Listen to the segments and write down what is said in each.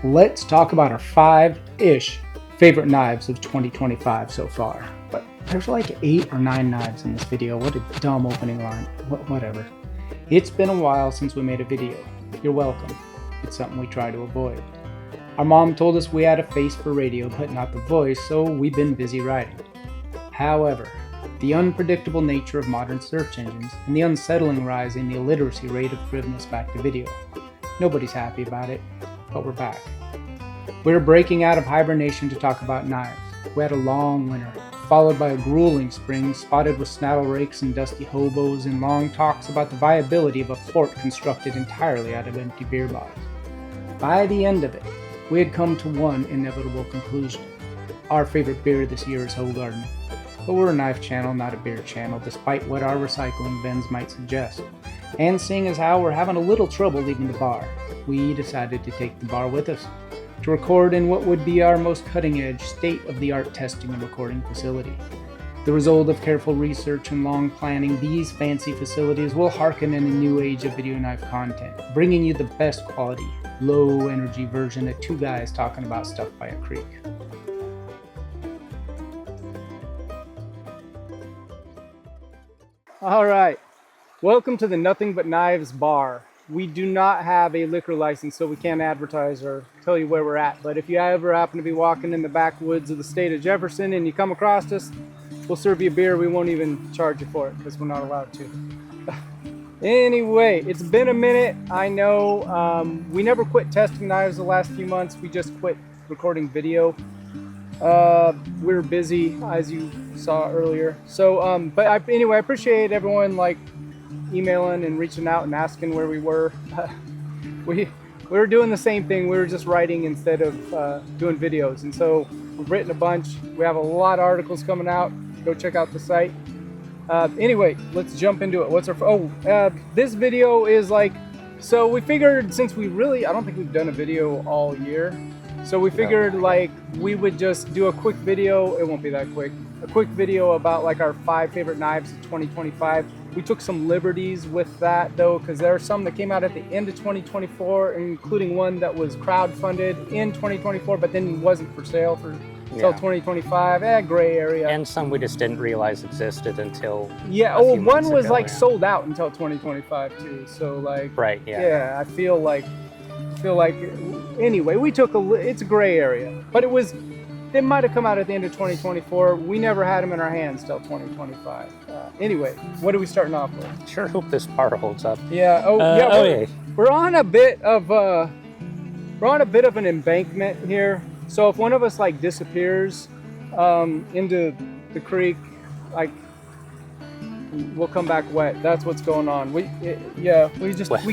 let's talk about our 5-ish favorite knives of 2025 so far. But there's like 8 or 9 knives in this video. What a dumb opening line. Whatever. It's been a while since we made a video. You're welcome. It's something we try to avoid. Our mom told us we had a face for radio but not the voice, so we've been busy writing. However, the unpredictable nature of modern search engines and the unsettling rise in the illiteracy rate have driven us back to video. Nobody's happy about it, but we're back. We're breaking out of hibernation to talk about knives. We had a long winter, followed by a grueling spring spotted with snaddle rakes and dusty hobos and long talks about the viability of a fort constructed entirely out of empty beer bottles. By the end of it, we had come to one inevitable conclusion. Our favorite beer this year is Hoegaarden. But we're a knife channel, not a beer channel, despite what our recycling bins might suggest. And seeing as how we're having a little trouble leaving the bar, we decided to take the bar with us to record in what would be our most cutting-edge, state-of-the-art testing and recording facility. The result of careful research and long planning, these fancy facilities will harken in a new age of video knife content, bringing you the best quality, low-energy version of two guys talking about stuff by a creek. All right, welcome to the Nothing But Knives bar. We do not have a liquor license, so we can't advertise or tell you where we're at. But if you ever happen to be walking in the backwoods of the state of Jefferson and you come across us, we'll serve you a beer. We won't even charge you for it because we're not allowed to. Anyway, it's been a minute. I know we never quit testing knives the last few months. We just quit recording video. We're busy, as you saw earlier. So, anyway, I appreciate everyone like emailing and reaching out and asking where we were. We were doing the same thing. We were just writing instead of doing videos. And so we've written a bunch. We have a lot of articles coming out. Go check out the site. Anyway, let's jump into it. What's our, this video is like, so we figured since I don't think we've done a video all year. So we figured like we would just do a quick video. It won't be that quick. A quick video about like our 5 favorite knives of 2025. We took some liberties with that though, because there are some that came out at the end of 2024, including one that was crowdfunded in 2024, but then wasn't for sale until 2025. Gray area. And some we just didn't realize existed until one was like sold out until 2025 too. So like, right, yeah, I feel like anyway, we took it's a gray area, but they might have come out at the end of 2024. We never had them in our hands till 2025. Anyway, what are we starting off with? Sure hope this bar holds up. Yeah. We're on a bit of an embankment here. So if one of us like disappears into the creek, like we'll come back wet. That's what's going on. We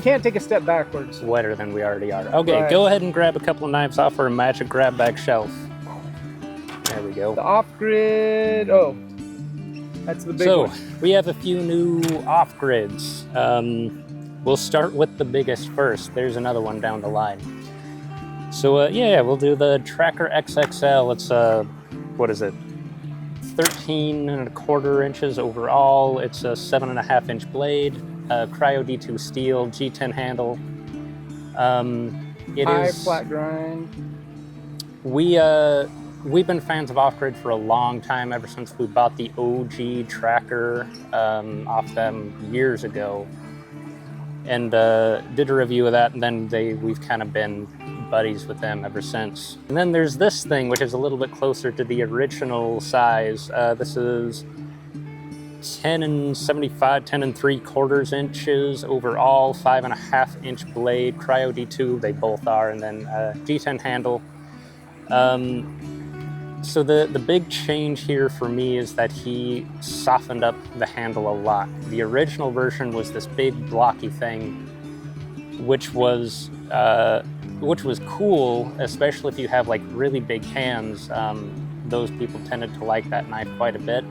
can't take a step backwards. Wetter than we already are. Okay, right. Go ahead and grab a couple of knives off our magic grab bag shelf. There we go. The off-grid. Oh, that's the big one. So we have a few new off-grids. We'll start with the biggest first. There's another one down the line. So we'll do the Tracker XXL. It's 13.25 inches overall. It's a 7.5-inch blade, Cryo D2 steel, G10 handle. High flat grind. We've been fans of off-grid for a long time, ever since we bought the OG Tracker off them years ago, and did a review of that. And then we've kind of been buddies with them ever since. And then there's this thing, which is a little bit closer to the original size. This is 10.75, 10.75 inches overall, 5.5-inch blade, Cryo D2, they both are, and then G10 handle. So the big change here for me is that he softened up the handle a lot. The original version was this big blocky thing, which was cool, especially if you have like really big hands. Those people tended to like that knife quite a bit.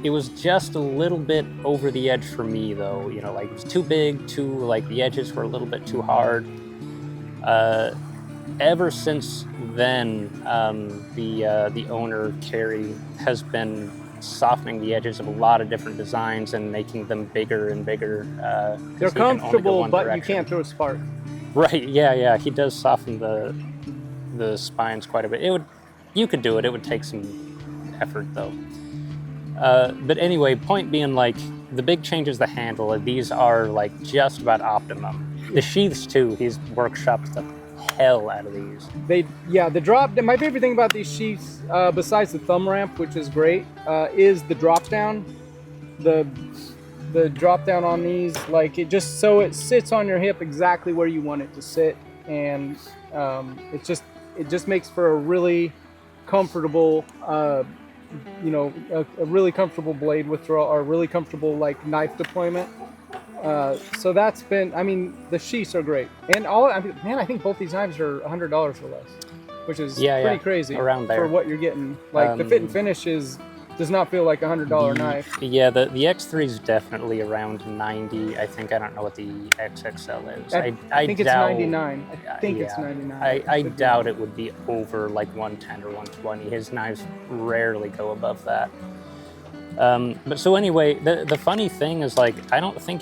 It was just a little bit over the edge for me though, like it was too big, the edges were a little bit too hard. Ever since then, the owner, Carrie, has been softening the edges of a lot of different designs and making them bigger and bigger. They're comfortable, but you can't throw a spark. Right, yeah, he does soften the spines quite a bit. You could do it. It would take some effort though. But anyway, point being, like, the big change is the handle. These are like just about optimum. The sheaths too. He's workshopped the hell out of these. The drop. My favorite thing about these sheaths, besides the thumb ramp, which is great, is the drop down. The drop down on these, like, it sits on your hip exactly where you want it to sit, and it just makes for a really comfortable, a really comfortable blade withdrawal, or really comfortable, like, knife deployment. So that's been, I mean, the sheaths are great, and I think both these knives are $100 or less, which is pretty crazy around there for what you're getting. Like, the fit and finish does not feel like a $100 knife. Yeah, the X3 is definitely around 90. I think, I don't know what the XXL is. I think it's 99. I think it's 99. I doubt it would be over like 110 or 120. His knives rarely go above that. But so anyway, the funny thing is, like, I don't think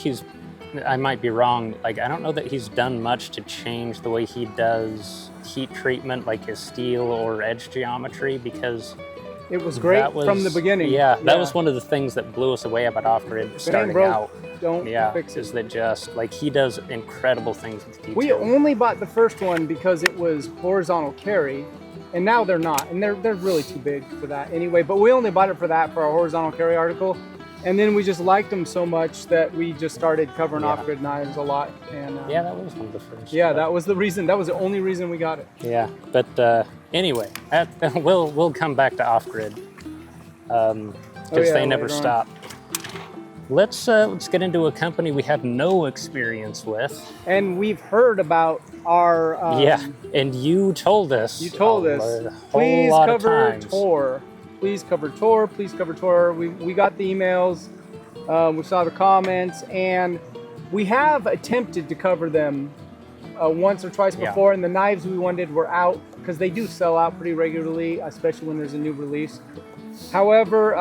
I might be wrong, like, I don't know that he's done much to change the way he does heat treatment, like his steel or edge geometry, because it was great from the beginning. Yeah, that was one of the things that blew us away about Off-Grid starting out. Don't fix it. Is that just, like, he does incredible things with detail. We only bought the first one because it was horizontal carry, and now they're not, and they're really too big for that anyway. But we only bought it for that, for our horizontal carry article, and then we just liked them so much that we just started covering Off-Grid knives a lot. And yeah, that was one of the first. Yeah, that was the reason. That was the only reason we got it. Yeah, but anyway, we'll come back to Off-Grid because they never stop. Let's get into a company we have no experience with. And we've heard about our... and you told us. You told us. Please cover Toor. Please cover Toor. Please cover Toor. We got the emails. We saw the comments. And we have attempted to cover them once or twice before. And the knives we wanted were out, because they do sell out pretty regularly, especially when there's a new release. However,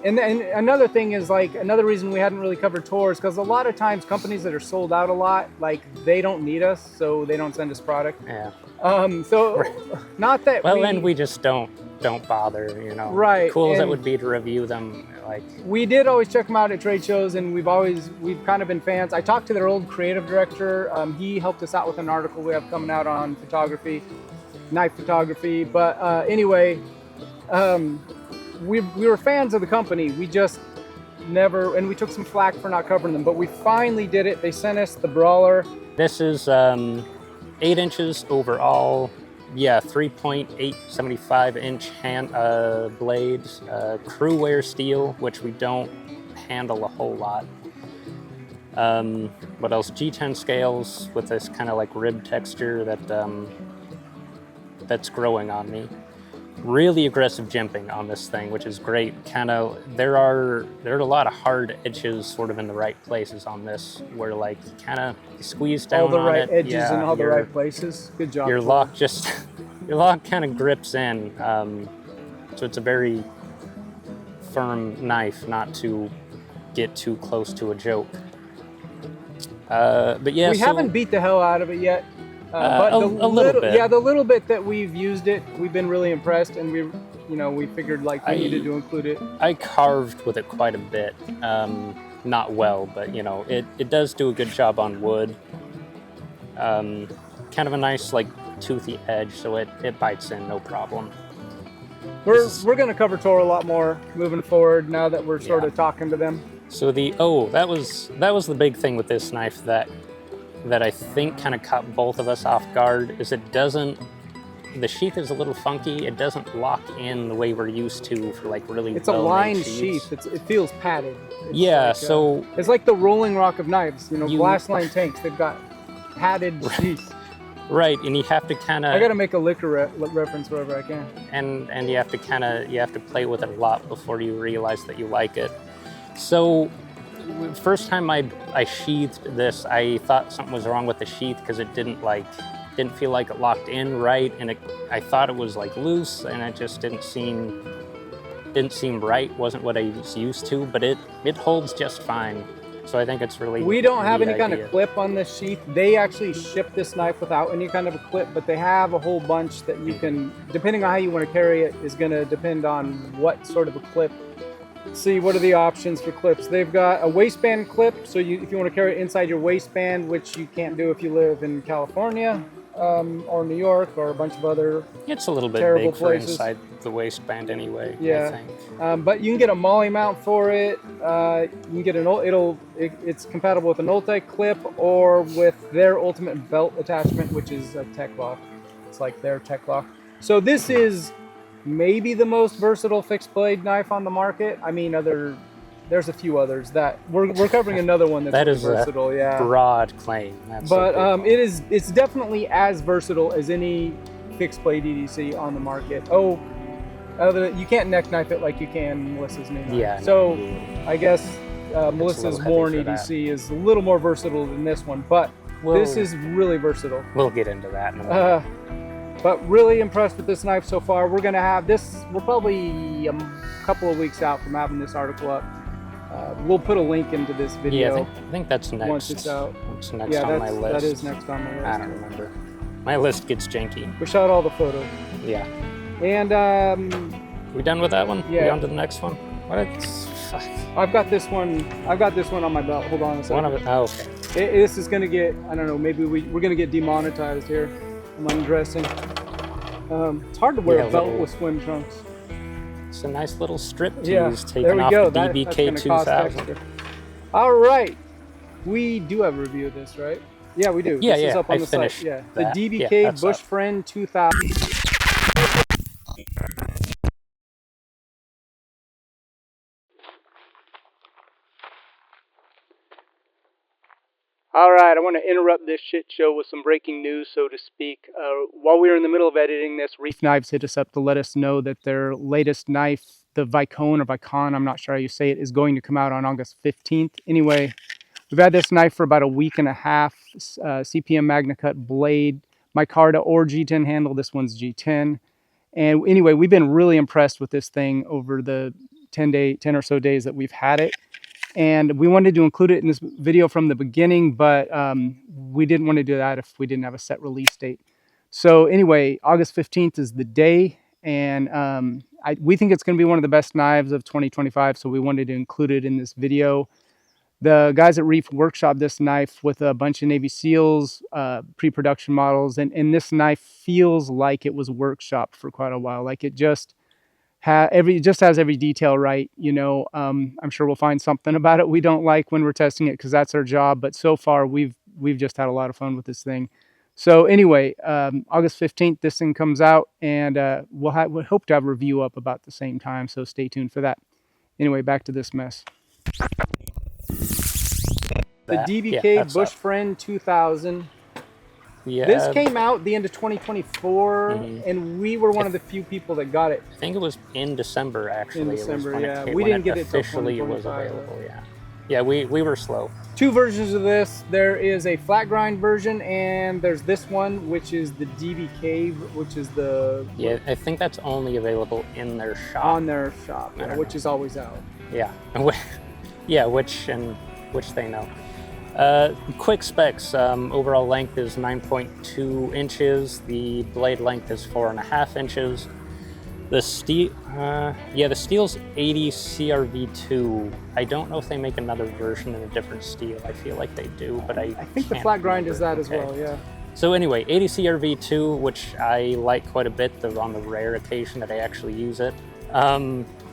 And another thing is, like, another reason we hadn't really covered Toor is because a lot of times companies that are sold out a lot, like, they don't need us, so they don't send us product. Yeah. Not that and we just don't bother, you know. Right. Cool as it would be to review them, like. We did always check them out at trade shows, and we've kind of been fans. I talked to their old creative director. He helped us out with an article we have coming out on photography, knife photography. But anyway. We were fans of the company. We just never, and we took some flack for not covering them, but we finally did it. They sent us the Brawler. This is 8 inches overall. Yeah, 3.875 inch hand blades, crew wear steel, which we don't handle a whole lot. What else? G10 scales with this kind of like rib texture that's growing on me. Really aggressive jimping on this thing, which is great. There are a lot of hard edges sort of in the right places on this, where, like, you squeeze down all the on right it. edges in all the right places. Good job. Your lock kind of grips in, so it's a very firm knife, not to get too close to a joke. But yeah, we haven't beat the hell out of it yet. But a little bit. Yeah, the little bit that we've used it, we've been really impressed, and we figured, like, we needed to include it. I carved with it quite a bit, not well, but it does do a good job on wood. Kind of a nice, like, toothy edge, so it bites in no problem. We're gonna cover Toor a lot more moving forward now that we're sort of talking to them. So that was the big thing with this knife that I think kind of caught both of us off guard, is the sheath is a little funky. It doesn't lock in the way we're used to for, like, really It's a lined sheath. It feels padded. So it's like the Rolling Rock of knives. Glass line tanks. They've got padded sheaths. Right, and you have to kind of. I got to make a liquor reference wherever I can. And you have to play with it a lot before you realize that you like it. So. First time I sheathed this, I thought something was wrong with the sheath because it didn't feel like it locked in right, and I thought it was, like, loose, and it just didn't seem right. Wasn't what I was used to, but it holds just fine. So I think it's really We don't have neat any kind idea. of clip on this sheath. They actually ship this knife without any kind of a clip, but they have a whole bunch that you can, depending on how you want to carry it, is going to depend on what sort of a clip. Let's see, what are the options for clips? They've got a waistband clip, so if you want to carry it inside your waistband, which you can't do if you live in California or New York or a bunch of other It's a little bit terrible big places. for inside the waistband anyway. Yeah. I think. But you can get a MOLLE mount for it. You can get it's compatible with an Ulti clip or with their ultimate belt attachment, which is a tech lock. It's like their tech lock. So this is maybe the most versatile fixed blade knife on the market. I mean, there's a few others that we're covering another one that's That really is versatile. Yeah. Broad claim. That's But a big one. it's definitely as versatile as any fixed blade EDC on the market. Oh, you can't neck knife it like you can Melissa's new knife. Yeah. So no, I guess Melissa's little heavy Worn for EDC is a little more versatile than this one, but this is really versatile. We'll get into that in a minute. But really impressed with this knife so far. We're gonna have this. We're probably a couple of weeks out from having this article up. We'll put a link into this video. Yeah, I think that's next. Once it's out. It's next Yeah, on my list. that is next on my list. I don't remember. My list gets janky. We shot all the photos. Yeah. And We done with that one? Yeah. We on to the next one? What? Fuck. I've got this one on my belt. Hold on a second. One of it. Oh, okay. This is gonna get, I don't know, maybe we're gonna get demonetized here. I'm undressing. It's hard to wear a belt with swim trunks. It's a nice little strip tease Yeah, taken there we off go. the That's DBK gonna cost 2000. extra. All right, we do have a review of this, right? Yeah, we do. Yeah, this is yeah, up on I the site. finished Yeah, that. the Yeah, DBK that's up. Bushfriend 2000. All right, I want to interrupt this shit show with some breaking news, so to speak. While we were in the middle of editing this, Reiff Knives hit us up to let us know that their latest knife, the Vicon or Vicon, I'm not sure how you say it, is going to come out on August 15th. Anyway, we've had this knife for about a week and a half. CPM MagnaCut blade, micarta or G10 handle. This one's G10. And anyway, we've been really impressed with this thing over the 10 or so days that we've had it. And we wanted to include it in this video from the beginning, but we didn't want to do that if we didn't have a set release date. So anyway, August 15th is the day, and we think it's going to be one of the best knives of 2025, so we wanted to include it in this video. The guys at Reiff workshopped this knife with a bunch of Navy SEALs, pre-production models, and this knife feels like it was workshopped for quite a while. Like it just has every detail right. You know, I'm sure we'll find something about it we don't like when we're testing it, because that's our job. But so far, we've just had a lot of fun with this thing. So anyway, August 15th, this thing comes out, and we'll hope to have a review up about the same time. So stay tuned for that. Anyway, back to this mess. The DBK Bushfriend 2000. Yeah. This came out the end of 2024, and we were one of the few people that got it. I think it was in December, actually. In December, yeah. We We didn't get it till officially was 2025. available, yeah. Yeah, we were slow. Two versions of this. There is a flat grind version, and there's this one, which is the DBK, which is the... Yeah, I think that's only available in their shop. On their shop, I don't which know. is always out. Yeah. Yeah, which they know. Quick specs, overall length is 9.2 inches. The blade length is 4.5 inches. The steel, the steel's 80 CRV2. I don't know if they make another version in a different steel. I feel like they do, but I think the can't flat grind is remember. that as well, yeah. So anyway, 80 CRV2, which I like quite a bit, on the rare occasion that I actually use it.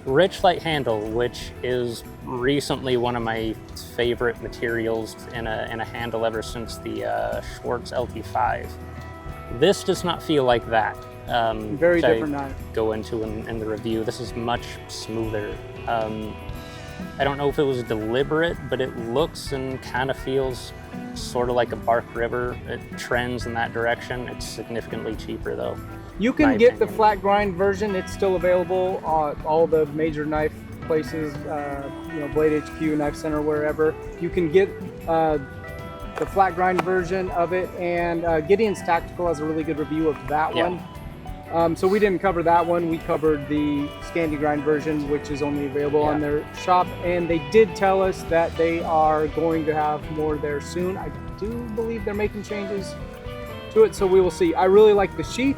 Rich light handle, which is recently one of my favorite materials in a handle ever since the Schwartz LT5. This does not feel like that. Very different knife. Go into in the review. This is much smoother. I don't know if it was deliberate, but it looks and kind of feels sort of like a Bark River. It trends in that direction. It's significantly cheaper though. You can get the flat grind version. It's still available on all the major knife places, Blade HQ, Knife Center, wherever. You can get the flat grind version of it, and Gideon's Tactical has a really good review of that one. So we didn't cover that one. We covered the Scandi Grind version, which is only available on their shop. And they did tell us that they are going to have more there soon. I do believe they're making changes to it, so we will see. I really like the sheath.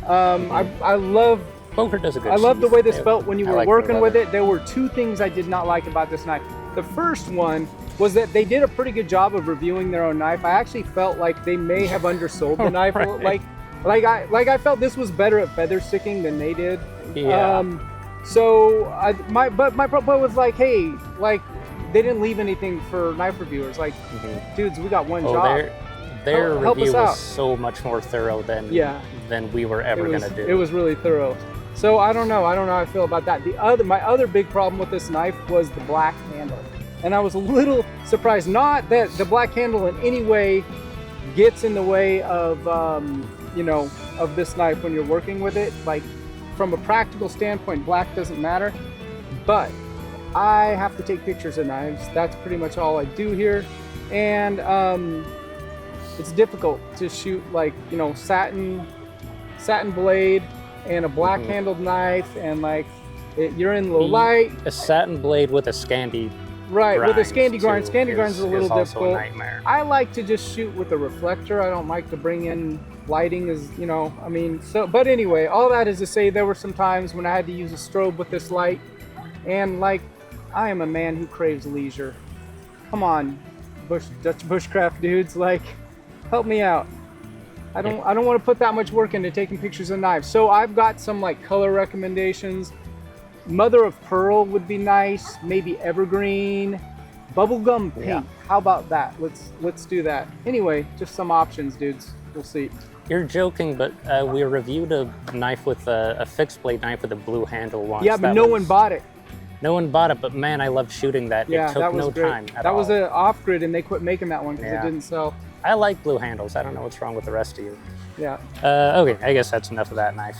I love Boker does a good I love the sheath. way this felt when you were like working the with leather. it. There were two things I did not like about this knife. The first one was that they did a pretty good job of reviewing their own knife. I actually felt like they may have undersold the knife. Right. Like I felt this was better at feather sticking than they did. Yeah. So my problem was like, hey, like they didn't leave anything for knife reviewers. Like, dudes, we got one job. Their Help us review out. was so much more thorough than we were ever gonna do. It was really thorough. So I don't know how I feel about that. My other big problem with this knife was the black handle. And I was a little surprised, not that the black handle in any way gets in the way of, you know, of this knife when you're working with it. Like from a practical standpoint, black doesn't matter, but I have to take pictures of knives. That's pretty much all I do here. And it's difficult to shoot like, you know, satin blade and a black handled knife, and like you're in low light. A satin blade with a Scandi. Right, with a Scandi grind. too Scandi grind's a little also difficult. a nightmare. I like to just shoot with a reflector. I don't like to bring in lighting, as you know. I mean, so but anyway, all that is to say, there were some times when I had to use a strobe with this light, and like I am a man who craves leisure. Come on, Dutch bushcraft dudes, like help me out. I don't want to put that much work into taking pictures of knives. So I've got some like color recommendations. Mother of pearl would be nice. Maybe evergreen, bubblegum pink. Yeah. How about that? Let's do that. Anyway, just some options, dudes. We'll see. You're joking, but we reviewed a knife with a fixed blade knife with a blue handle once. Yeah, but no one bought it. No one bought it, but man, I loved shooting that. Yeah, it took that was no great. time at That all. was an off-grid, and they quit making that one because it didn't sell. I like blue handles. I don't know what's wrong with the rest of you. Yeah. Okay, I guess that's enough of that knife.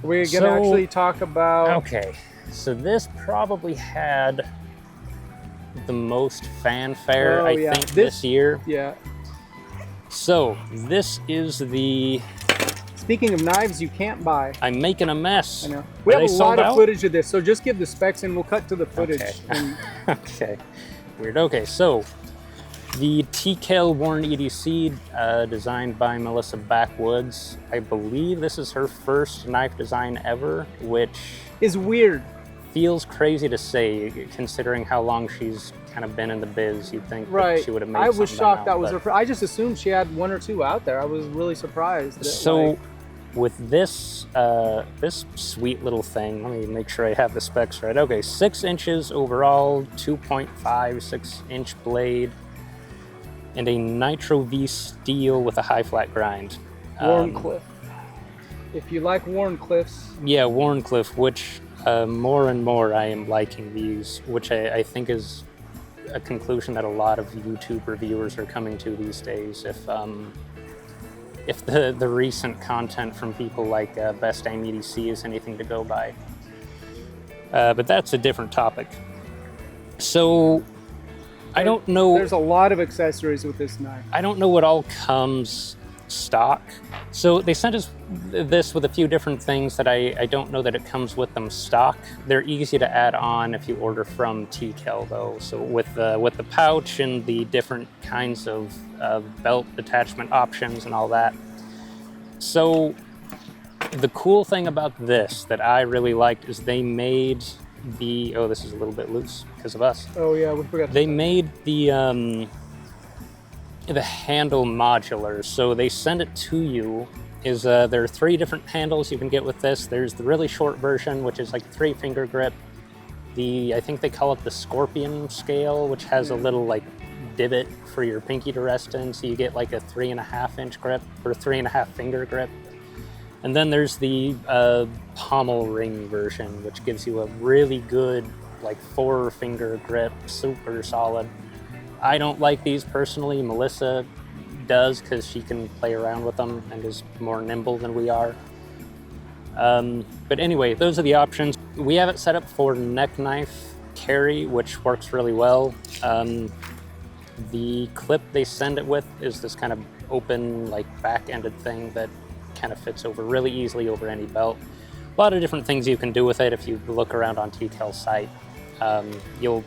We're gonna actually talk about. Okay, so this probably had the most fanfare, I think, this year. Yeah. So this is the. Speaking of knives you can't buy. I'm making a mess. I know. We Are have they a lot sold of out? footage of this, so just give the specs and we'll cut to the footage. Okay. And Okay, weird. Okay, so the TKL War EDC, designed by Melissa Backwoods. I believe this is her first knife design ever, which is weird. feels crazy to say, considering how long she's kind of been in the biz. You'd think Right. that she would have made I was something shocked out, that was but- her. I just assumed she had one or two out there. I was really surprised. That, So like, with this this sweet little thing, let me make sure I have the specs right. Okay, 6 inches overall, 2.56 inch blade, and a Nitro V steel with a high flat grind. Warncliffe. If you like Warncliffes, Yeah, Warncliffe, which more and more I am liking these, which I think is a conclusion that a lot of YouTube reviewers are coming to these days. If the recent content from people like Best Aim EDC is anything to go by. But that's a different topic. So I don't know. there's a lot of accessories with this knife. I don't know what all comes stock. So they sent us this with a few different things that I don't know that it comes with them stock. They're easy to add on if you order from TKL though. So with the pouch and the different kinds of belt attachment options and all that. So the cool thing about this that I really liked is they made this is a little bit loose because of us. Oh yeah, we forgot. They made the handle modular, so they send it to you. There are 3 different handles you can get with this. There's the really short version, which is like 3-finger grip. I think they call it the Scorpion scale, which has a little like divot for your pinky to rest in, so you get like a 3.5 inch grip or 3.5 finger grip. And then there's the pommel ring version, which gives you a really good like 4-finger grip, super solid. I don't like these personally. Melissa does because she can play around with them and is more nimble than we are. But anyway, those are the options. We have it set up for neck knife carry, which works really well. The clip they send it with is this kind of open, like back-ended thing that kind of fits over really easily over any belt. A lot of different things you can do with it. If you look around on TKL's site, you'll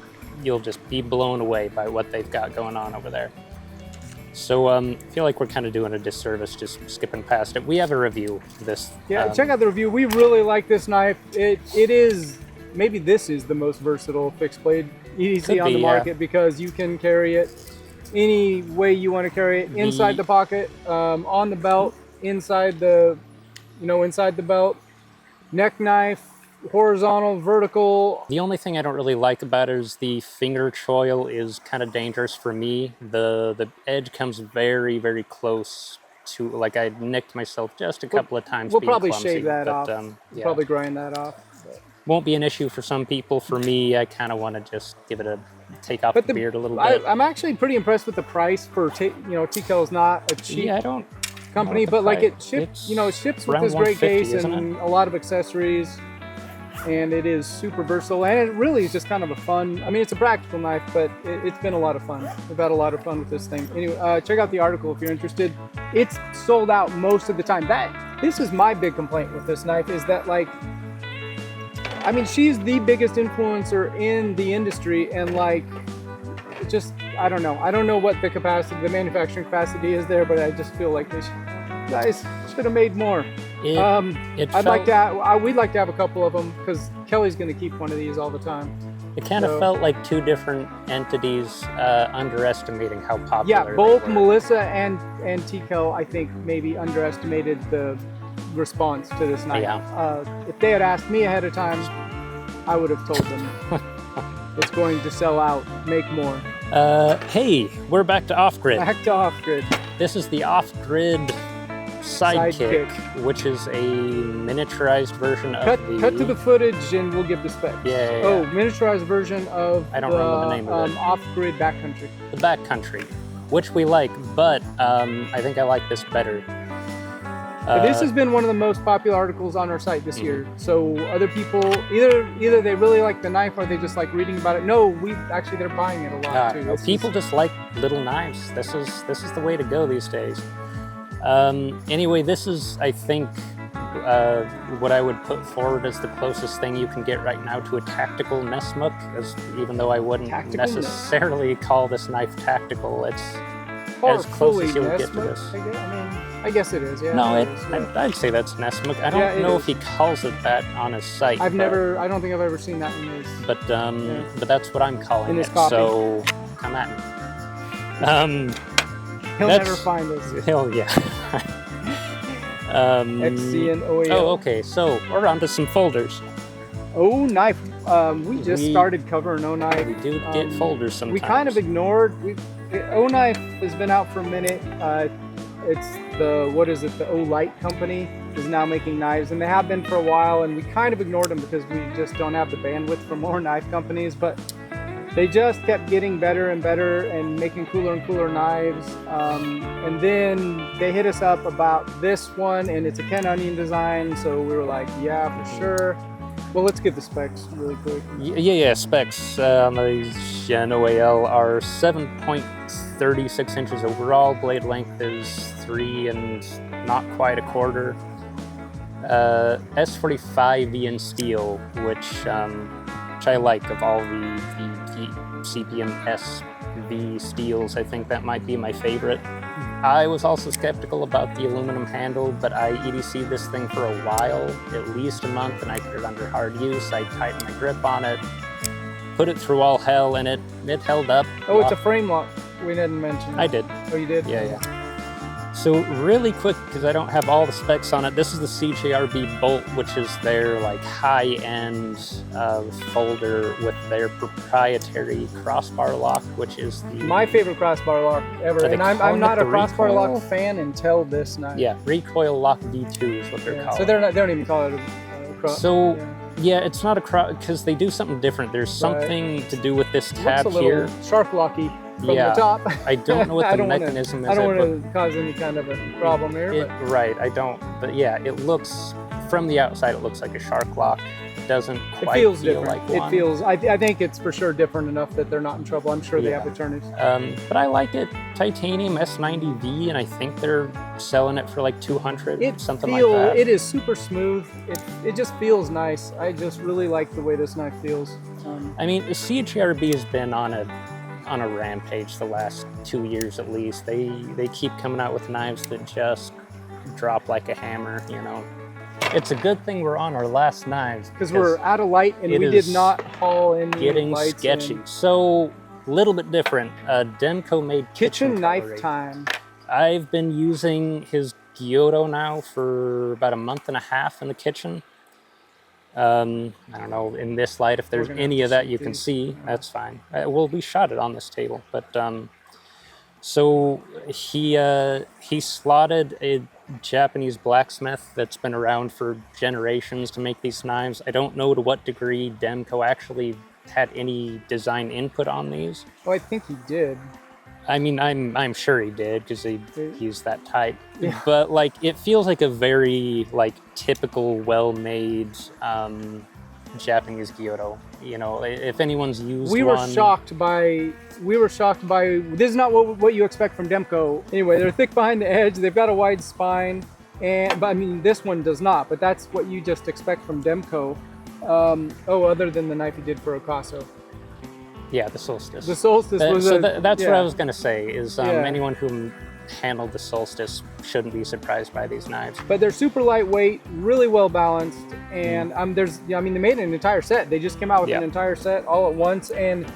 just be blown away by what they've got going on over there. So I feel like we're kind of doing a disservice just skipping past it. We have a review of this. Yeah, check out the review. We really like this knife. It is, maybe this is the most versatile fixed blade EDC on the market, because you can carry it any way you want to carry it, inside the pocket, on the belt, inside the belt, neck knife, horizontal, vertical. The only thing I don't really like about it is the finger choil is kind of dangerous for me. The edge comes very, very close to, like, I nicked myself just a couple of times. We'll probably clumsy, shave that off. Yeah. Probably grind that off. But won't be an issue for some people. For me, I kind of want to just give it take off the beard a little bit. I'm actually pretty impressed with the price for, TKL is not a cheap company, but like it ships, it ships with this great case and a lot of accessories. And it is super versatile, and it really is just kind of a fun, I mean, it's a practical knife, but it's been a lot of fun. We've had a lot of fun with this thing. Anyway, check out the article if you're interested. It's sold out most of the time. This is my big complaint with this knife, is that, like, I mean, she's the biggest influencer in the industry, and like, just, I don't know what the capacity, the manufacturing capacity is there, but I just feel like you guys should have made more. We'd like to have a couple of them, because Kelly's going to keep one of these all the time. It kind of felt like two different entities underestimating how popular. Yeah, both Melissa and TKL, I think, maybe underestimated the response to this knife. Yeah. If they had asked me ahead of time, I would have told them it's going to sell out, make more. Hey, we're back to off-grid. Back to off-grid. This is the off-grid Sidekick, which is a miniaturized version of Cut to the footage and we'll give the specs. Yeah. Oh, miniaturized version of I don't remember the name of it. Off-grid backcountry. The backcountry, which we like, but I think I like this better. This has been one of the most popular articles on our site this year. So other people, either they really like the knife or they just like reading about it. No, they're buying it a lot too. People just like little knives. This is the way to go these days. Anyway, this is, I think, what I would put forward as the closest thing you can get right now to a tactical Nessmuk, even though I wouldn't necessarily call this knife tactical. It's as close as you'll get to this. I guess it is, yeah. No, I'd say that's Nessmuk. I don't know if he calls it that on his site. I don't think I've ever seen that in his. But that's what I'm calling it. So come at me. He'll never find us. Xen-Oal. Oh, okay. So we're on to some folders. Oknife. We just started covering Oknife. We do get folders sometimes. We kind of ignored. Oknife has been out for a minute. It's the O-Light company is now making knives, and they have been for a while, and we kind of ignored them because we just don't have the bandwidth for more knife companies, but they just kept getting better and better and making cooler and cooler knives. And then they hit us up about this one, and it's a Ken Onion design, so we were like, yeah, for sure. Well, let's get the specs really quick. Yeah, specs on the Xen-Oal are 7.36 inches overall. Blade length is 3 and not quite a quarter. S45 in steel, which I like. Of all the CPM SV steels, I think that might be my favorite. I was also skeptical about the aluminum handle, but I EDC'd this thing for a while, at least a month, and I put it under hard use. I tightened my grip on it, put it through all hell, and it held up. Oh, it's a frame lock. We didn't mention. I did. Oh, you did? Yeah. So really quick, because I don't have all the specs on it, this is the CJRB Bolt, which is their like high-end folder with their proprietary crossbar lock, which is my favorite crossbar lock ever. And I'm not a crossbar lock fan until this knife. Yeah, Recoil Lock V2 is what they're called. So they don't even call it a cross. So yeah, it's not a cross because they do something different. There's something to do with this tab here. Sharp locky. From the top. I don't know what the mechanism is. I don't want to cause any kind of a problem here. Right, I don't. But yeah, it looks, from the outside, it looks like a shark lock. doesn't It quite feels feel different. like one. It feels. I think it's for sure different enough that they're not in trouble. I'm sure they have attorneys. But I like it. Titanium S90V, and I think they're selling it for like 200, something like that. It is super smooth. It just feels nice. I just really like the way this knife feels. I mean, CJRB has been on a rampage the last 2 years at least. They keep coming out with knives that just drop like a hammer, you know. It's a good thing we're on our last knives because we're out of light and we did not haul any getting lights sketchy. in. So a little bit different. Demko made kitchen knife cutlery. time. I've been using his Giotto now for about a month and a half in the kitchen. I don't know in this light if there's any of that you can see. That's fine. Well, we shot it on this table, but so he slotted a Japanese blacksmith that's been around for generations to make these knives. I don't know to what degree Demko actually had any design input on these. Oh, I think he did. I mean, I'm sure he did because he's that type. Yeah. But like, it feels like a very like typical, well-made Japanese Giotto. You know, if anyone's used we were shocked by this is not what you expect from Demko. Anyway, they're thick behind the edge, they've got a wide spine, but I mean this one does not, but that's what you just expect from Demko. Other than the knife he did for Ocaso. Yeah, the Solstice. The Solstice was that's what I was gonna say is anyone who handled the Solstice shouldn't be surprised by these knives. But they're super lightweight, really well balanced, and they made an entire set. They just came out with an entire set all at once, and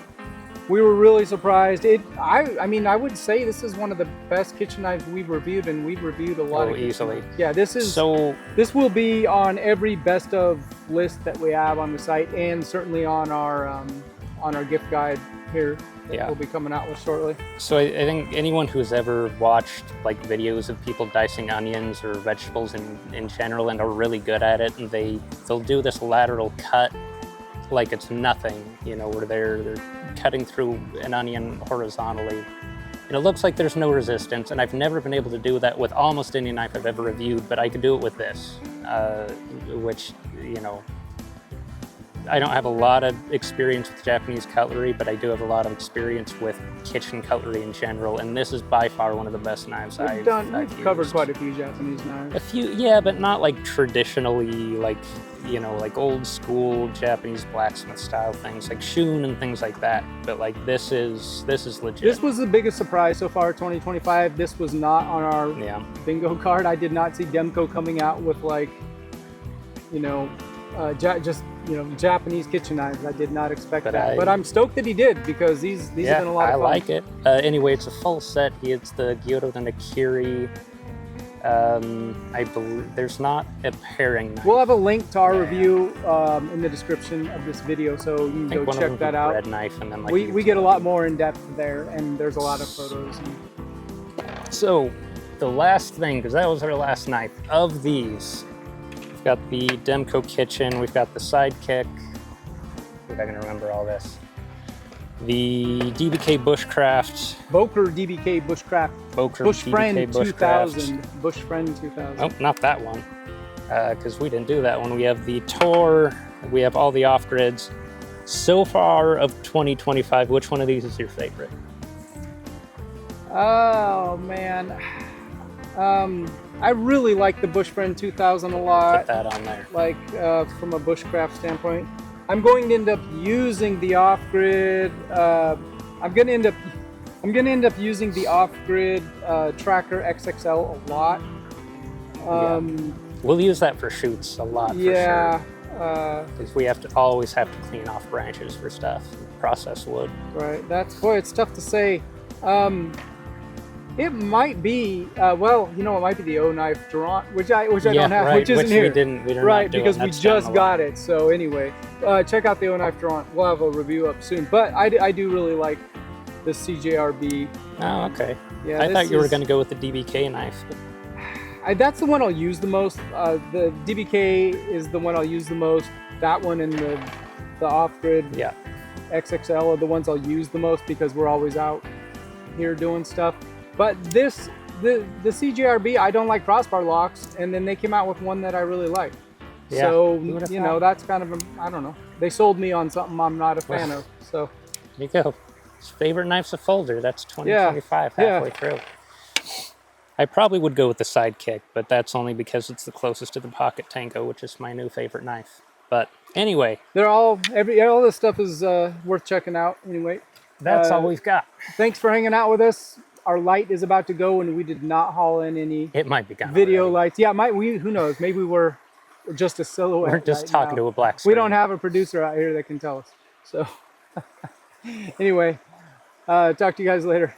we were really surprised. I would say this is one of the best kitchen knives we've reviewed, and we've reviewed a lot of easily. Yeah, this will be on every best of list that we have on the site, and certainly on our gift guide here. That we'll be coming out with shortly. So I think anyone who's ever watched like videos of people dicing onions or vegetables in general and are really good at it, and they'll do this lateral cut like it's nothing, you know, where they're cutting through an onion horizontally. And it looks like there's no resistance, and I've never been able to do that with almost any knife I've ever reviewed, but I could do it with this, which, you know, I don't have a lot of experience with Japanese cutlery, but I do have a lot of experience with kitchen cutlery in general, and this is by far one of the best knives I've covered quite a few Japanese knives. A few, yeah, but not like traditionally, like, you know, like old school Japanese blacksmith style things, like Shun and things like that. But like this is legit. This was the biggest surprise so far, 2025. This was not on our bingo card. I did not see Demko coming out with like, you know, Japanese kitchen knives. I did not expect that, but I'm stoked that he did because these have been a lot of fun. I like it. Anyway, it's a full set. It's the Giotto, the Nakiri. I believe there's not a pairing knife. We'll have a link to our review in the description of this video, so you can go check that out. Red knife, and then like we get a lot more in depth there, and there's a lot of photos. So the last thing, because that was our last knife of these. We've got the Demko kitchen, we've got the Sidekick, if I can remember all this. The DBK Bushcraft. Boker DBK Bushcraft. Bushfriend 2000. Bushfriend 2000. Oh, not that one, because we didn't do that one. We have the Toor, we have all the off-grids. So far of 2025, which one of these is your favorite? Oh, man. I really like the Bushfriend 2000 a lot. Put that on there. Like from a bushcraft standpoint, I'm going to end up using the off-grid. I'm going to end up using the off-grid Tracker XXL a lot. We'll use that for shoots a lot. Yeah. Because we always have to clean off branches for stuff, process wood. Right. It's tough to say. It might be, it might be the Oknife Xen-Oal, which I don't have, right, which isn't here. Right, because we just got it. So anyway, check out the Oknife Xen-Oal. We'll have a review up soon. But I do really like the CJRB. Oh, okay. Yeah, I thought you were going to go with the DBK knife. That's the one I'll use the most. The DBK is the one I'll use the most. That one and the off-grid XXL are the ones I'll use the most because we're always out here doing stuff. But the CJRB, I don't like crossbar locks, and then they came out with one that I really like. Yeah, So, who would've you know, thought? that's kind of, I don't know. They sold me on something I'm not a fan of. So, There you go. Favorite knife's a folder. That's 2025 Yeah, halfway through. I probably would go with the Sidekick, but that's only because it's the closest to the Pocket Tango, which is my new favorite knife. But anyway, they're all this stuff is worth checking out. Anyway, that's all we've got. thanks for hanging out with us. Our light is about to go, and we did not haul in any It might be gone video already. lights. Yeah, who knows? Maybe we're just a silhouette. We're just right talking now. to a black screen. We don't have a producer out here that can tell us. So, anyway, talk to you guys later.